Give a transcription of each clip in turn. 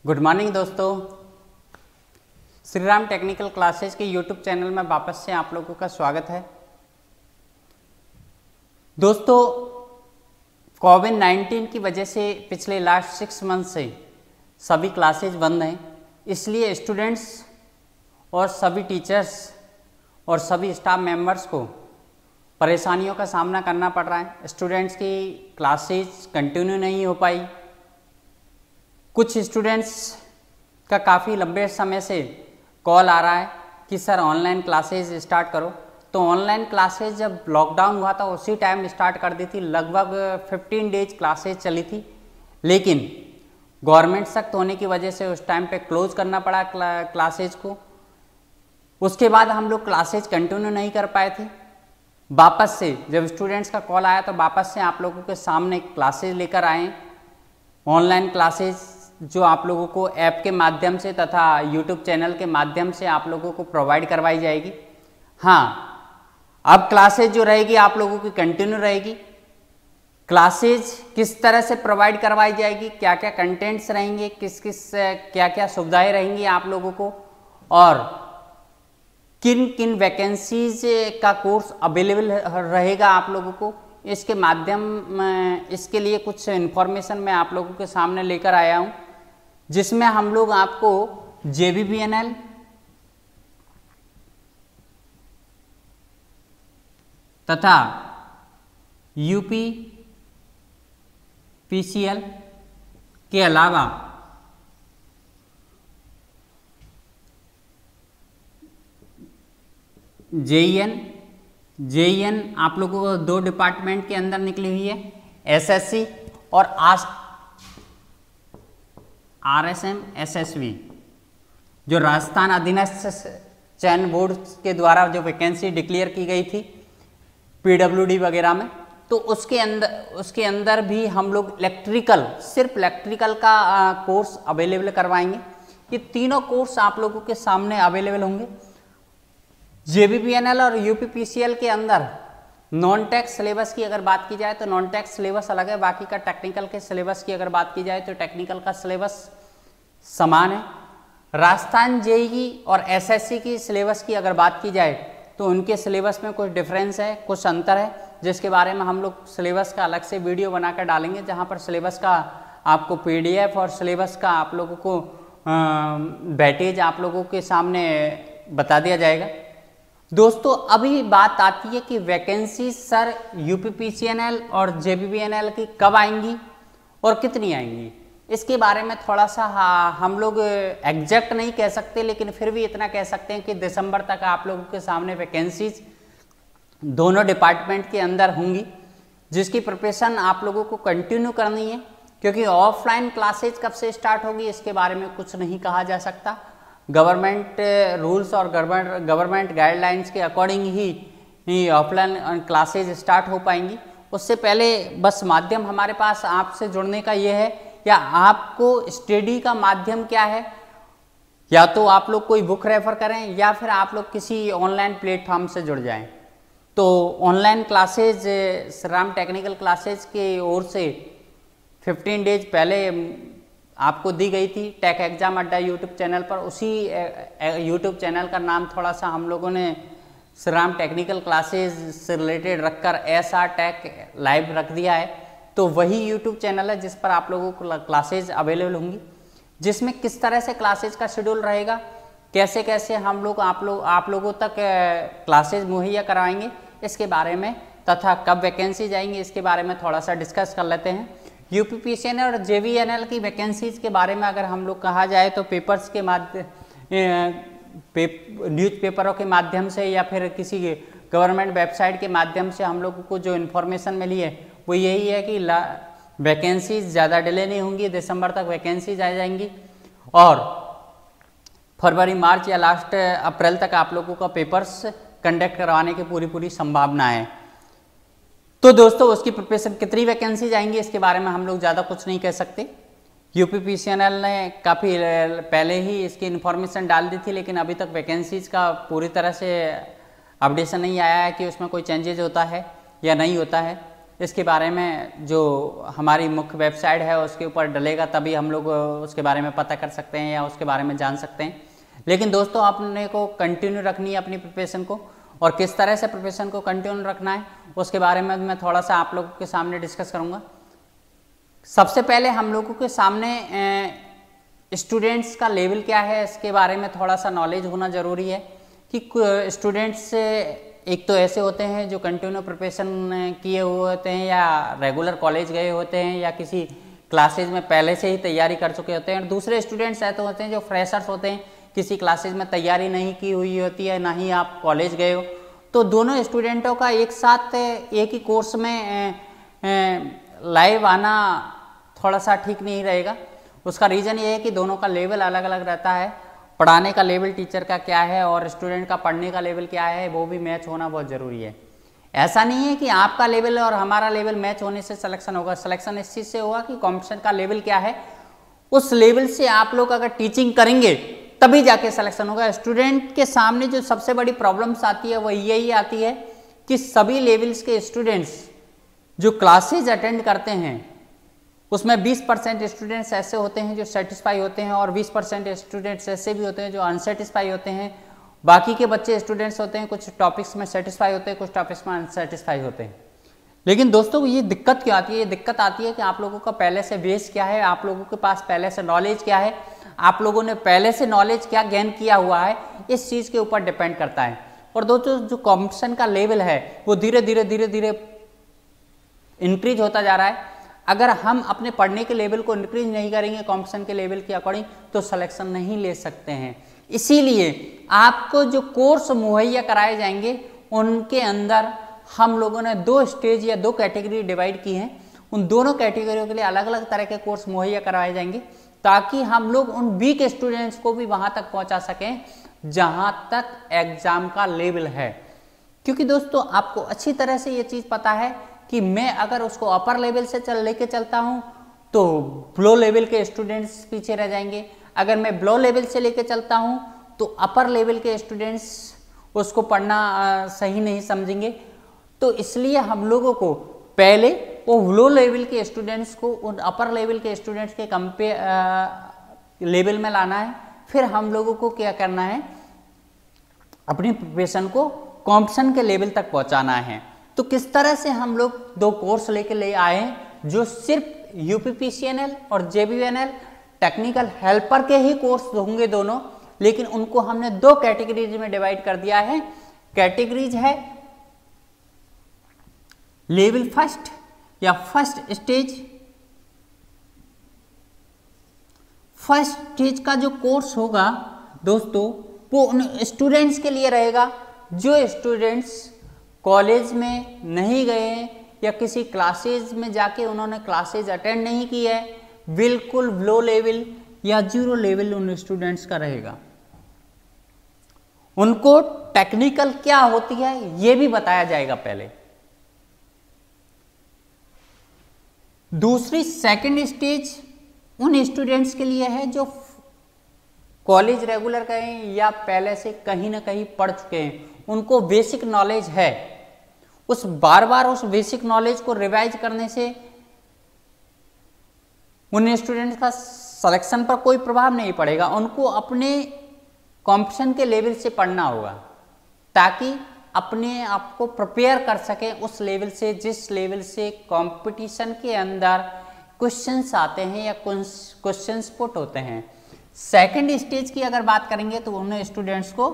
Good morning दोस्तों, Shri Ram technical classes के YouTube channel में वापस से आप लोगों का स्वागत है। दोस्तों, कोविड-19 की वजह से पिछले लास्ट 6 मंथ से सभी क्लासेज बंद हैं, इसलिए स्टूडेंट्स और सभी टीचर्स और सभी स्टाफ मेंबर्स को परेशानियों का सामना करना पड़ रहा है। स्टूडेंट्स की क्लासेज कंटिन्यू नहीं हो पाई। कुछ स्टूडेंट्स का काफ़ी लंबे समय से कॉल आ रहा है कि सर ऑनलाइन क्लासेज स्टार्ट करो। तो ऑनलाइन क्लासेज जब लॉकडाउन हुआ था उसी टाइम स्टार्ट कर दी थी, लगभग 15 डेज क्लासेज चली थी, लेकिन गवर्नमेंट सख्त होने की वजह से उस टाइम पे क्लोज करना पड़ा क्लासेज को। उसके बाद हम लोग क्लासेज कंटिन्यू नहीं कर पाए थे। वापस से जब स्टूडेंट्स का कॉल आया तो वापस से आप लोगों के सामने क्लासेज लेकर आए, ऑनलाइन क्लासेज जो आप लोगों को ऐप के माध्यम से तथा यूट्यूब चैनल के माध्यम से आप लोगों को प्रोवाइड करवाई जाएगी। हाँ, अब क्लासेज जो रहेगी आप लोगों की कंटिन्यू रहेगी। क्लासेज किस तरह से प्रोवाइड करवाई जाएगी, क्या क्या कंटेंट्स रहेंगे, क्या क्या सुविधाएं रहेंगी आप लोगों को, और किन किन वैकेंसीज का कोर्स अवेलेबल रहेगा आप लोगों को, इसके माध्यम में इसके लिए कुछ इन्फॉर्मेशन मैं आप लोगों के सामने लेकर आया हूं, जिसमें हम लोग आपको JBBNL तथा UPPCL के अलावा JEN आप लोगों को 2 डिपार्टमेंट के अंदर निकली हुई है, SSC और RSM SSV, जो राजस्थान अधीनस्थ चयन बोर्ड के द्वारा जो वैकेंसी डिक्लेयर की गई थी PWD वगैरह में, तो उसके अंदर भी हम लोग सिर्फ इलेक्ट्रिकल का कोर्स अवेलेबल करवाएंगे। ये तीनों कोर्स आप लोगों के सामने अवेलेबल होंगे। JBBNL और UPPCL के अंदर नॉन टैक्स सिलेबस की अगर बात की जाए तो नॉन टैक्स सिलेबस अलग है, बाकी का टेक्निकल के सिलेबस की अगर बात की जाए तो टेक्निकल का सिलेबस समान है। राजस्थान JEE और SSC की सिलेबस की अगर बात की जाए तो उनके सिलेबस में कुछ डिफरेंस है, कुछ अंतर है, जिसके बारे में हम लोग सिलेबस का अलग से वीडियो बनाकर डालेंगे, जहाँ पर सिलेबस का आपको PDF और सिलेबस का आप लोगों को वेटेज आप लोगों के सामने बता दिया जाएगा। दोस्तों, अभी बात आती है कि वैकेंसी सर UPPCL और JBBNL की कब आएंगी और कितनी आएंगी। इसके बारे में थोड़ा सा हम लोग एग्जैक्ट नहीं कह सकते, लेकिन फिर भी इतना कह सकते हैं कि दिसंबर तक आप लोगों के सामने वैकेंसीज दोनों डिपार्टमेंट के अंदर होंगी, जिसकी प्रिपरेशन आप लोगों को कंटिन्यू करनी है, क्योंकि ऑफलाइन क्लासेज कब से स्टार्ट होगी इसके बारे में कुछ नहीं कहा जा सकता। गवर्नमेंट रूल्स और गवर्नमेंट गाइडलाइंस के अकॉर्डिंग ही ऑफलाइन क्लासेज स्टार्ट हो पाएंगी। उससे पहले बस माध्यम हमारे पास आपसे जुड़ने का ये है, या आपको स्टडी का माध्यम क्या है, या तो आप लोग कोई बुक रेफर करें या फिर आप लोग किसी ऑनलाइन प्लेटफॉर्म से जुड़ जाएं। तो online classes Shri Ram technical classes की ओर से 15 डेज पहले आपको दी गई थी टेक एग्जाम अड्डा यूट्यूब चैनल पर। उसी यूट्यूब चैनल का नाम थोड़ा सा हम लोगों ने श्री राम टेक्निकल क्लासेज से रिलेटेड रखकर SR टेक लाइव रख दिया है। तो वही यूट्यूब चैनल है जिस पर आप लोगों को क्लासेज अवेलेबल होंगी, जिसमें किस तरह से क्लासेज का शेड्यूल रहेगा, कैसे कैसे हम लोग आप लोगों तक क्लासेज मुहैया करवाएंगे, इसके बारे में, तथा कब वैकेंसी जाएंगी इसके बारे में थोड़ा सा डिस्कस कर लेते हैं। UPPCL और JBBNL की वैकेंसीज के बारे में अगर हम लोग कहा जाए तो पेपर्स के न्यूज़पेपरों के माध्यम से या फिर किसी गवर्नमेंट वेबसाइट के माध्यम से हम लोगों को जो इन्फॉर्मेशन मिली है वो यही है कि वैकेंसीज ज़्यादा डिले नहीं होंगी, दिसंबर तक वैकेंसीज आ जाएंगी और फरवरी मार्च या लास्ट अप्रैल तक आप लोगों का पेपर्स कंडक्ट करवाने की पूरी संभावना है। तो दोस्तों, उसकी प्रिपरेशन कितनी वैकेंसीज आएंगी इसके बारे में हम लोग ज़्यादा कुछ नहीं कह सकते। UPPCL ने काफ़ी पहले ही इसकी इन्फॉर्मेशन डाल दी थी, लेकिन अभी तक वैकेंसीज का पूरी तरह से अपडेशन नहीं आया है कि उसमें कोई चेंजेज होता है या नहीं होता है। इसके बारे में जो हमारी मुख्य वेबसाइट है उसके ऊपर डलेगा, तभी हम लोग उसके बारे में पता कर सकते हैं या उसके बारे में जान सकते हैं। लेकिन दोस्तों आपने को कंटिन्यू रखनी है अपनी प्रिपरेशन को, और किस तरह से प्रिपरेशन को कंटिन्यू रखना है उसके बारे में मैं थोड़ा सा आप लोगों के सामने डिस्कस करूँगा। सबसे पहले हम लोगों के सामने स्टूडेंट्स का लेवल क्या है इसके बारे में थोड़ा सा नॉलेज होना ज़रूरी है कि स्टूडेंट्स एक तो ऐसे होते हैं जो कंटिन्यू प्रिपरेशन किए हुए होते हैं या रेगुलर कॉलेज गए होते हैं या किसी क्लासेज में पहले से ही तैयारी कर चुके होते हैं, और दूसरे स्टूडेंट्स ऐसे होते हैं जो फ्रेशर्स होते हैं, किसी क्लासेज में तैयारी नहीं की हुई होती है, ना ही आप कॉलेज गए हो। तो दोनों स्टूडेंटों का एक साथ एक ही कोर्स में लाइव आना थोड़ा सा ठीक नहीं रहेगा। उसका रीज़न ये है कि दोनों का लेवल अलग अलग रहता है, पढ़ाने का लेवल टीचर का क्या है और स्टूडेंट का पढ़ने का लेवल क्या है, वो भी मैच होना बहुत ज़रूरी है। ऐसा नहीं है कि आपका लेवल और हमारा लेवल मैच होने से सिलेक्शन होगा। सिलेक्शन इस चीज़ से होगा कि कॉम्पिटिशन का लेवल क्या है, उस लेवल से आप लोग अगर टीचिंग करेंगे तभी जाके सिलेक्शन होगा। स्टूडेंट के सामने जो सबसे बड़ी प्रॉब्लम्स आती है वो यही आती है कि सभी लेवल्स के स्टूडेंट्स जो क्लासेज अटेंड करते हैं उसमें 20% स्टूडेंट्स ऐसे होते हैं जो सेटिस्फाई होते हैं और 20% स्टूडेंट्स ऐसे भी होते हैं जो अनसेटिस्फाई होते हैं। बाकी के बच्चे स्टूडेंट्स होते हैं कुछ टॉपिक्स में सेटिस्फाई होते हैं, कुछ टॉपिक्स में अनसेटिस्फाई होते हैं। लेकिन दोस्तों ये दिक्कत क्या आती है? ये दिक्कत आती है कि आप लोगों का पहले से बेस क्या है, आप लोगों के पास पहले से नॉलेज क्या है, आप लोगों ने पहले से नॉलेज क्या गेन किया हुआ है, इस चीज़ के ऊपर डिपेंड करता है। और दोस्तों जो कॉम्पिटिशन का लेवल है वो धीरे धीरे इंक्रीज होता जा रहा है। अगर हम अपने पढ़ने के लेवल को इंक्रीज नहीं करेंगे कॉम्पिटिशन के लेवल के अकॉर्डिंग तो सिलेक्शन नहीं ले सकते हैं। इसीलिए आपको जो कोर्स मुहैया कराए जाएंगे उनके अंदर हम लोगों ने 2 स्टेज या 2 कैटेगरी डिवाइड की हैं। उन दोनों कैटेगरियों के लिए अलग अलग तरह के कोर्स मुहैया करवाए जाएंगे ताकि हम लोग उन वीक स्टूडेंट्स को भी वहाँ तक पहुँचा सकें जहाँ तक एग्ज़ाम का लेवल है। क्योंकि दोस्तों आपको अच्छी तरह से ये चीज़ पता है कि मैं अगर उसको अपर लेवल से लेके चलता हूँ तो ब्लो लेवल के स्टूडेंट्स पीछे रह जाएंगे, अगर मैं ब्लो लेवल से लेके चलता हूँ तो अपर लेवल के स्टूडेंट्स उसको पढ़ना सही नहीं समझेंगे। तो इसलिए हम लोगों को पहले वो ब्लो लेवल के स्टूडेंट्स को उन अपर लेवल के स्टूडेंट्स के लेवल में लाना है। फिर हम लोगों को क्या करना है, अपनी प्रिपरेशन को कॉम्पिटिशन के लेवल तक पहुँचाना है। तो किस तरह से हम लोग 2 कोर्स लेके ले आए जो सिर्फ यूपीपीसीएनएल और जेबीएनएल टेक्निकल हेल्पर के ही कोर्स होंगे दोनों, लेकिन उनको हमने 2 कैटेगरीज में डिवाइड कर दिया है। कैटेगरीज है लेवल फर्स्ट या फर्स्ट स्टेज। फर्स्ट स्टेज का जो कोर्स होगा दोस्तों वो उन स्टूडेंट्स के लिए रहेगा जो स्टूडेंट्स कॉलेज में नहीं गए या किसी क्लासेज में जाके उन्होंने क्लासेज अटेंड नहीं की है, बिल्कुल लो लेवल या 0 लेवल उन स्टूडेंट्स का रहेगा। उनको टेक्निकल क्या होती है ये भी बताया जाएगा पहले। दूसरी सेकंड स्टेज उन स्टूडेंट्स के लिए है जो कॉलेज रेगुलर गए या पहले से कहीं ना कहीं पढ़ चुके हैं, उनको बेसिक नॉलेज है। उस बार बार उस बेसिक नॉलेज को रिवाइज करने से उन स्टूडेंट्स का सिलेक्शन पर कोई प्रभाव नहीं पड़ेगा। उनको अपने कॉम्पिटिशन के लेवल से पढ़ना होगा ताकि अपने आप को प्रिपेयर कर सकें उस लेवल से जिस लेवल से कंपटीशन के अंदर क्वेश्चंस आते हैं या क्वेश्चंस पुट होते हैं। सेकंड स्टेज की अगर बात करेंगे तो उन स्टूडेंट्स को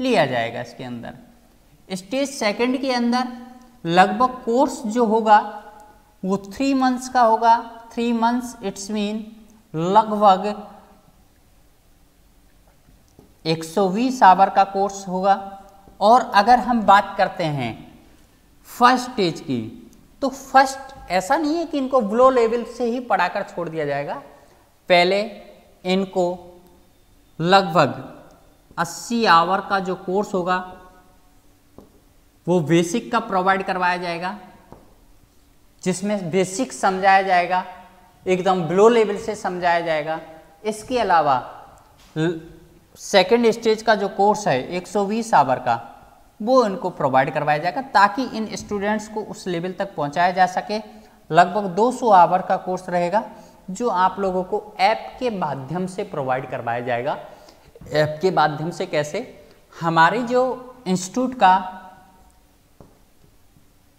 लिया जाएगा इसके अंदर। स्टेज सेकंड के अंदर लगभग कोर्स जो होगा वो 3 मंथ्स का होगा। 3 मंथ्स इट्स मीन लगभग 120 आवर का कोर्स होगा। और अगर हम बात करते हैं फर्स्ट स्टेज की तो फर्स्ट ऐसा नहीं है कि इनको ब्लो लेवल से ही पढ़ाकर छोड़ दिया जाएगा। पहले इनको लगभग 80 आवर का जो कोर्स होगा वो बेसिक का प्रोवाइड करवाया जाएगा, जिसमें बेसिक समझाया जाएगा, एकदम ब्लो लेवल से समझाया जाएगा। इसके अलावा सेकंड स्टेज का जो कोर्स है 120 आवर का, वो इनको प्रोवाइड करवाया जाएगा ताकि इन स्टूडेंट्स को उस लेवल तक पहुंचाया जा सके। लगभग 200 आवर का कोर्स रहेगा जो आप लोगों को ऐप के माध्यम से प्रोवाइड करवाया जाएगा। ऐप के माध्यम से कैसे? हमारी जो इंस्टीट्यूट का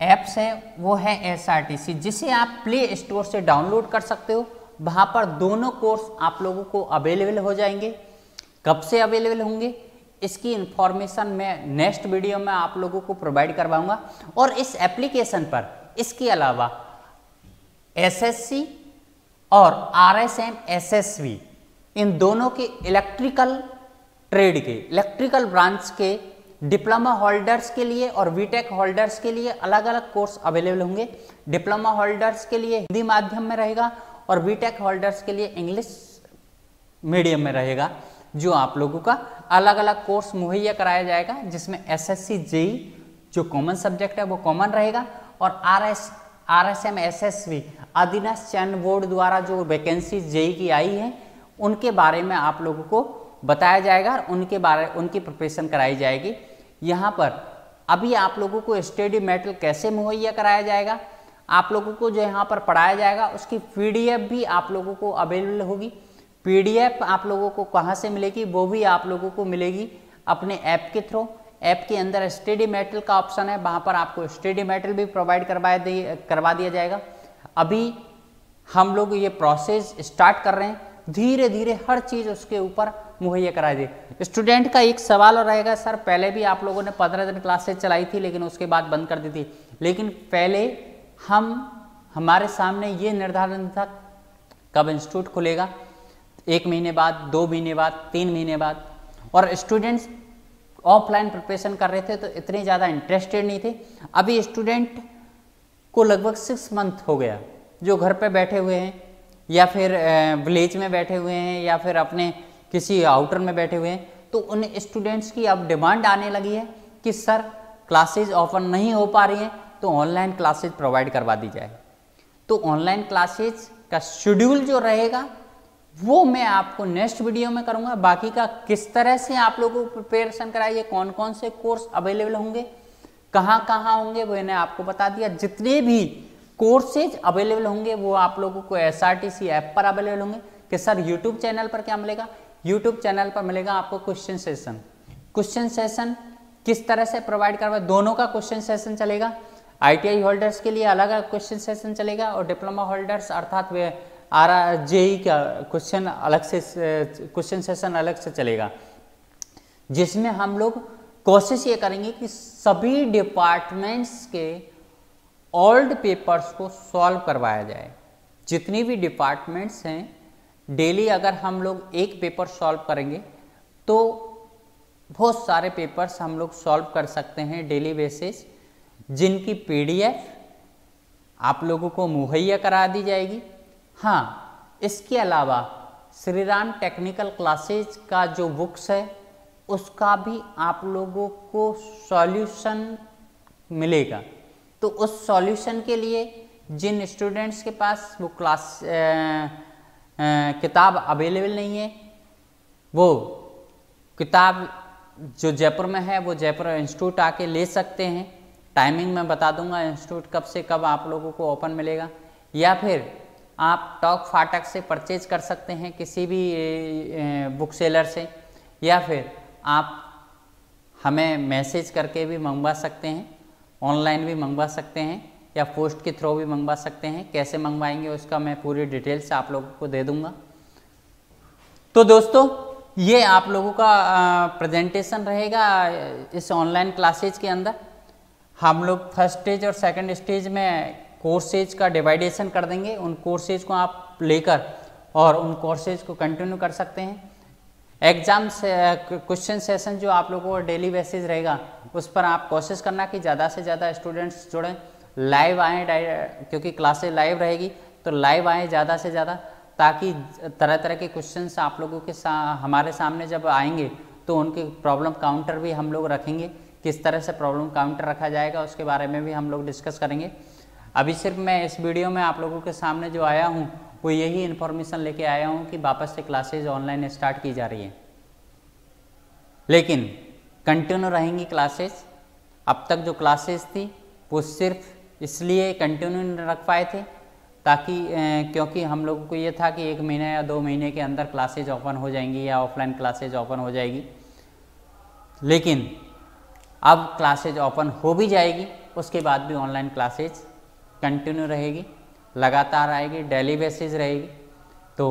ऐप्स है वो है SRTC, जिसे आप प्ले स्टोर से डाउनलोड कर सकते हो। वहाँ पर दोनों कोर्स आप लोगों को अवेलेबल हो जाएंगे। कब से अवेलेबल होंगे इसकी इंफॉर्मेशन मैं नेक्स्ट वीडियो में आप लोगों को प्रोवाइड करवाऊंगा। और इस एप्लीकेशन पर इसके अलावा SSC और RSM SSV इन दोनों के इलेक्ट्रिकल ट्रेड के इलेक्ट्रिकल ब्रांच के डिप्लोमा होल्डर्स के लिए और बीटेक होल्डर्स के लिए अलग अलग कोर्स अवेलेबल होंगे। डिप्लोमा होल्डर्स के लिए हिंदी माध्यम में रहेगा और बीटेक होल्डर्स के लिए इंग्लिश मीडियम में रहेगा, जो आप लोगों का अलग अलग कोर्स मुहैया कराया जाएगा, जिसमें SSC JEE जो कॉमन सब्जेक्ट है वो कॉमन रहेगा और RSM SSV अधीनस्थ चयन बोर्ड द्वारा जो वैकेंसी JEE की आई है उनके बारे में आप लोगों को बताया जाएगा और उनकी प्रिपरेशन कराई जाएगी। यहाँ पर अभी आप लोगों को स्टडी मटेरियल कैसे मुहैया कराया जाएगा, आप लोगों को जो यहाँ पर पढ़ाया जाएगा उसकी PDF भी आप लोगों को अवेलेबल होगी। PDF आप लोगों को कहाँ से मिलेगी? वो भी आप लोगों को मिलेगी अपने ऐप के थ्रू। ऐप के अंदर स्टडी मटेरियल का ऑप्शन है, वहाँ पर आपको स्टडी मटेरियल भी प्रोवाइड करवा दिया जाएगा। अभी हम लोग ये प्रोसेस स्टार्ट कर रहे हैं, धीरे धीरे हर चीज़ उसके ऊपर मुहैया करा दे। स्टूडेंट का एक सवाल और रहेगा, सर पहले भी आप लोगों ने 15 दिन क्लासेज चलाई थी लेकिन उसके बाद बंद कर दी थी, लेकिन पहले हमारे सामने ये निर्धारण था कब इंस्टीट्यूट खुलेगा, 1 महीने बाद, 2 महीने बाद, 3 महीने बाद, और स्टूडेंट्स ऑफलाइन प्रिपरेशन कर रहे थे तो इतने ज़्यादा इंटरेस्टेड नहीं थे। अभी स्टूडेंट को लगभग 6 मंथ हो गया जो घर पे बैठे हुए हैं या फिर विलेज में बैठे हुए हैं या फिर अपने किसी आउटर में बैठे हुए हैं, तो उन स्टूडेंट्स की अब डिमांड आने लगी है कि सर क्लासेज ऑफर नहीं हो पा रही हैं तो ऑनलाइन क्लासेज प्रोवाइड करवा दी जाए। तो ऑनलाइन क्लासेज का शेड्यूल जो रहेगा वो मैं आपको नेक्स्ट वीडियो में करूंगा। बाकी का किस तरह से आप लोगों को प्रिपरेशन कराइए, कौन कौन से कोर्स अवेलेबल होंगे, कहाँ कहाँ होंगे, वो मैंने आपको बता दिया। जितने भी कोर्सेज अवेलेबल होंगे वो आप लोगों को SRTC ऐप पर अवेलेबल होंगे। कि सर यूट्यूब चैनल पर क्या मिलेगा? यूट्यूब चैनल पर मिलेगा आपको क्वेश्चन सेशन। क्वेश्चन सेशन किस तरह से प्रोवाइड करवा, दोनों का क्वेश्चन सेशन चलेगा। ITI होल्डर्स के लिए अलग अलग क्वेश्चन सेशन चलेगा और डिप्लोमा होल्डर्स अर्थात वे JEE का क्वेश्चन सेशन अलग से चलेगा, जिसमें हम लोग कोशिश ये करेंगे कि सभी डिपार्टमेंट्स के ओल्ड पेपर्स को सॉल्व करवाया जाए। जितनी भी डिपार्टमेंट्स हैं डेली अगर हम लोग एक पेपर सॉल्व करेंगे तो बहुत सारे पेपर्स हम लोग सॉल्व कर सकते हैं डेली बेसिस, जिनकी PDF आप लोगों को मुहैया करा दी जाएगी। हाँ, इसके अलावा श्री राम टेक्निकल क्लासेज का जो बुक्स है उसका भी आप लोगों को सॉल्यूशन मिलेगा। तो उस सॉल्यूशन के लिए जिन स्टूडेंट्स के पास वो किताब अवेलेबल नहीं है, वो किताब जो जयपुर में है वो जयपुर इंस्टीट्यूट आके ले सकते हैं। टाइमिंग मैं बता दूंगा इंस्टीट्यूट कब से कब आप लोगों को ओपन मिलेगा, या फिर आप टॉक फाटक से परचेज कर सकते हैं किसी भी बुक सेलर से, या फिर आप हमें मैसेज करके भी मंगवा सकते हैं, ऑनलाइन भी मंगवा सकते हैं या पोस्ट के थ्रू भी मंगवा सकते हैं। कैसे मंगवाएंगे उसका मैं पूरी डिटेल्स आप लोगों को दे दूंगा। तो दोस्तों ये आप लोगों का प्रेजेंटेशन रहेगा इस ऑनलाइन क्लासेज के अंदर। हम लोग फर्स्ट स्टेज और सेकंड स्टेज में कोर्सेज का डिवाइडेशन कर देंगे। उन कोर्सेज को आप लेकर और उन कोर्सेज को कंटिन्यू कर सकते हैं। एग्जाम से क्वेश्चन सेशन जो आप लोगों को डेली बेसिस रहेगा उस पर आप कोशिश करना कि ज़्यादा से ज़्यादा स्टूडेंट्स जुड़ें, लाइव आएँ, क्योंकि क्लासेज लाइव रहेगी तो लाइव आएँ ज़्यादा से ज़्यादा, ताकि तरह तरह के क्वेश्चंस आप लोगों के हमारे सामने जब आएंगे तो उनके प्रॉब्लम काउंटर भी हम लोग रखेंगे। किस तरह से प्रॉब्लम काउंटर रखा जाएगा उसके बारे में भी हम लोग डिस्कस करेंगे। अभी सिर्फ मैं इस वीडियो में आप लोगों के सामने जो आया हूँ वो यही इन्फॉर्मेशन लेके आया हूँ कि वापस से क्लासेज ऑनलाइन स्टार्ट की जा रही हैं, लेकिन कंटिन्यू रहेंगी क्लासेस अब तक जो क्लासेस थी वो सिर्फ इसलिए कंटिन्यू नहीं रख पाए थे ताकि क्योंकि हम लोगों को ये था कि 1 महीने या 2 महीने के अंदर क्लासेज ओपन हो जाएंगी या ऑफलाइन क्लासेज ओपन हो जाएगी, लेकिन अब क्लासेज ओपन हो भी जाएगी, उसके बाद भी ऑनलाइन क्लासेज कंटिन्यू रहेगी, लगातार आएगी, डेली बेसिस रहेगी। तो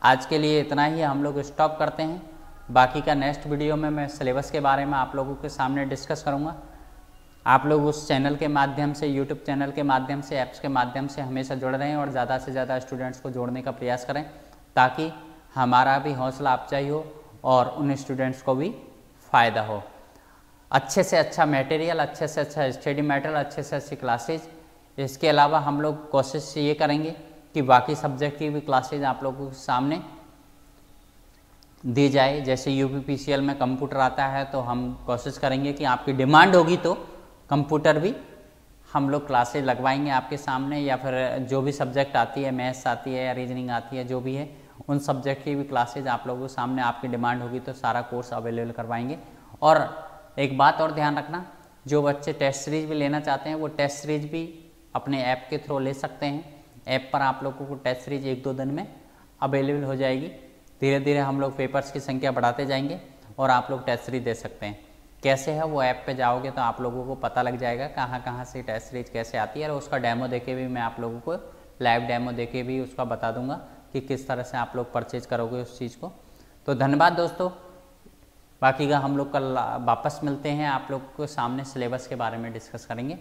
आज के लिए इतना ही हम लोग स्टॉप करते हैं। बाकी का नेक्स्ट वीडियो में मैं सिलेबस के बारे में आप लोगों के सामने डिस्कस करूँगा। आप लोग उस चैनल के माध्यम से, यूट्यूब चैनल के माध्यम से, ऐप्स के माध्यम से हमेशा जुड़ रहे हैं और ज़्यादा से ज़्यादा स्टूडेंट्स को जोड़ने का प्रयास करें ताकि हमारा भी हौसला अफजाई हो और उन स्टूडेंट्स को भी फ़ायदा हो। अच्छे से अच्छा मटेरियल, अच्छे से अच्छा स्टडी मटेरियल, अच्छे से अच्छी क्लासेज। इसके अलावा हम लोग कोशिश ये करेंगे कि बाकी सब्जेक्ट की भी क्लासेज आप लोगों के सामने दी जाए। जैसे यूपीपीसीएल में कंप्यूटर आता है तो हम कोशिश करेंगे कि आपकी डिमांड होगी तो कंप्यूटर भी हम लोग क्लासेज लगवाएंगे आपके सामने, या फिर जो भी सब्जेक्ट आती है, मैथ्स आती है या रीजनिंग आती है, जो भी है उन सब्जेक्ट की भी क्लासेज आप लोगों के सामने, आपकी डिमांड होगी तो सारा कोर्स अवेलेबल करवाएंगे। और एक बात और ध्यान रखना, जो बच्चे टेस्ट सीरीज भी लेना चाहते हैं वो टेस्ट सीरीज भी अपने ऐप के थ्रू ले सकते हैं। ऐप पर आप लोगों को टेस्ट सीरीज 1-2 दिन में अवेलेबल हो जाएगी। धीरे धीरे हम लोग पेपर्स की संख्या बढ़ाते जाएंगे और आप लोग टेस्ट सीरीज दे सकते हैं। कैसे है वो ऐप पे जाओगे तो आप लोगों को पता लग जाएगा कहाँ कहाँ से टेस्ट सीरीज कैसे आती है, और उसका डेमो देके भी मैं आप लोगों को लाइव डेमो देके भी उसका बता दूंगा कि किस तरह से आप लोग परचेज करोगे उस चीज़ को। तो धन्यवाद दोस्तों, बाकी का हम लोग कल वापस मिलते हैं, आप लोग को सामने सिलेबस के बारे में डिस्कस करेंगे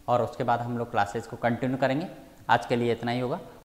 और उसके बाद हम लोग क्लासेज को कंटिन्यू करेंगे। आज के लिए इतना ही होगा।